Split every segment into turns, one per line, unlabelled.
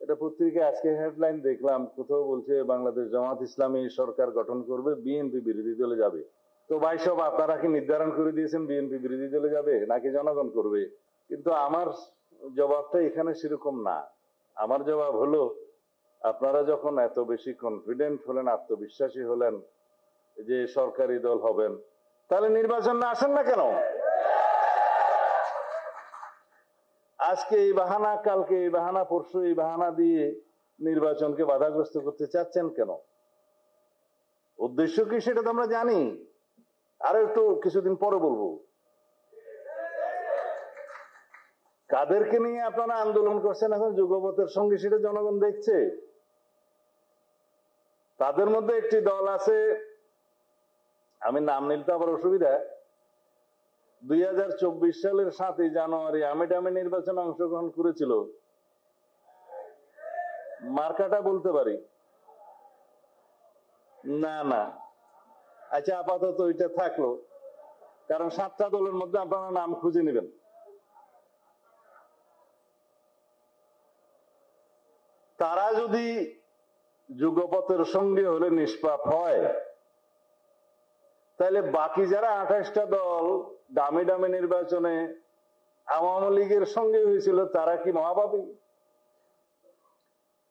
এটা পত্রিকায় আজকে হেডলাইন দেখলাম, কোথাও বলছে বাংলাদেশ জামাত ইসলামী সরকার গঠন করবে, বিএনপি বিরোধী দলে যাবে। তো ভাই সব আপনারা কি নির্ধারণ করে দিয়েছেন বিএনপি বিরোধী দলে যাবে নাকি জনগণ করবে? কিন্তু আমার জবাবটা এখানে সেরকম না। আমার জবাব হলো, আপনারা যখন এত বেশি কনফিডেন্ট হলেন, আত্মবিশ্বাসী হলেন যে সরকারি দল হবেন, তাহলে নির্বাচন না আসেন না কেন? আজকে এই বাহানা, কালকে এই বাহানা, পরশু এই বাহানা দিয়ে নির্বাচনকে বাধাগ্রস্ত করতে চাচ্ছেন কেন? উদ্দেশ্য কি সেটা তো আমরা জানি, আরো একটু কিছুদিন পরে বলবো। কাদেরকে নিয়ে আপনারা আন্দোলন করছেন এখন যুগপথের সঙ্গে, সেটা জনগণ দেখছে। তাদের মধ্যে একটি দল আছে, আমি নাম নিলে তো আবার অসুবিধা, 2024 সালের 7ই জানুয়ারি আমিডামে নির্বাচনে অংশগ্রহণ করেছিল। মার্কাটা বলতে পারি না? না, আচ্ছা আপাতত ওইটা থাকলো, কারণ 7টা দলের মধ্যে আপনারা নাম খুঁজে নেবেন। তারা যদি যুগপথের সঙ্গে হলে নিষ্পাপ হয়, তাহলে বাকি যারা 28টা দল দামি দামি নির্বাচনে আওয়ামী লীগের সঙ্গে হয়েছিল, তারা কি মহাপাপী?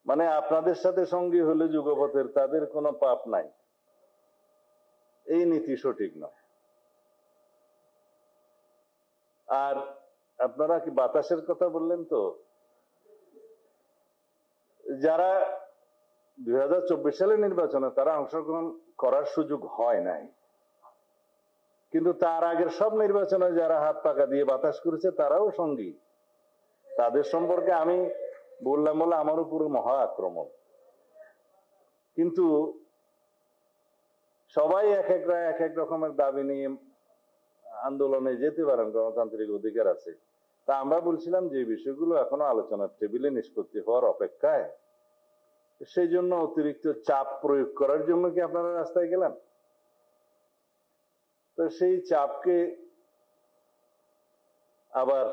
মানে আপনাদের সাথে সঙ্গী হলে যুগপথের, তাদের কোনো পাপ নাই, এই নীতি সঠিক নয়। আর আপনারা কি বাতাসের কথা বললেন, তো যারা 2024 সালের নির্বাচনে তারা অংশগ্রহণ করার সুযোগ হয় নাই, কিন্তু তার আগের সব নির্বাচনে যারা হাত পাকা দিয়ে বাতাস করেছে তারাও সঙ্গী। তাদের সম্পর্কে আমি বললাম বলে আমার উপরে মহা আক্রমণ। কিন্তু সবাই এক এক রকমের দাবি নিয়ে আন্দোলনে যেতে পারেন, গণতান্ত্রিক অধিকার আছে। তা আমরা বলছিলাম যে বিষয়গুলো এখনো আলোচনার টেবিলে নিষ্পত্তি হওয়ার অপেক্ষায়, সেই জন্য অতিরিক্ত চাপ প্রয়োগ করার জন্য কি আপনারা রাস্তায় গেলেন? তো সেই চাপকে আবার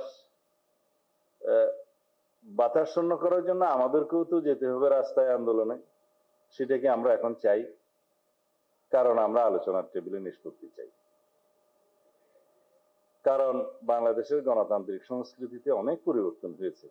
বাতাস শূন্য করার জন্য আমাদেরকেও তো যেতে হবে রাস্তায় আন্দোলনে। সেটাকে আমরা এখন চাই, কারণ আমরা আলোচনার টেবিলে নিষ্পত্তি চাই। কারণ বাংলাদেশের গণতান্ত্রিক সংস্কৃতিতে অনেক পরিবর্তন হয়েছে।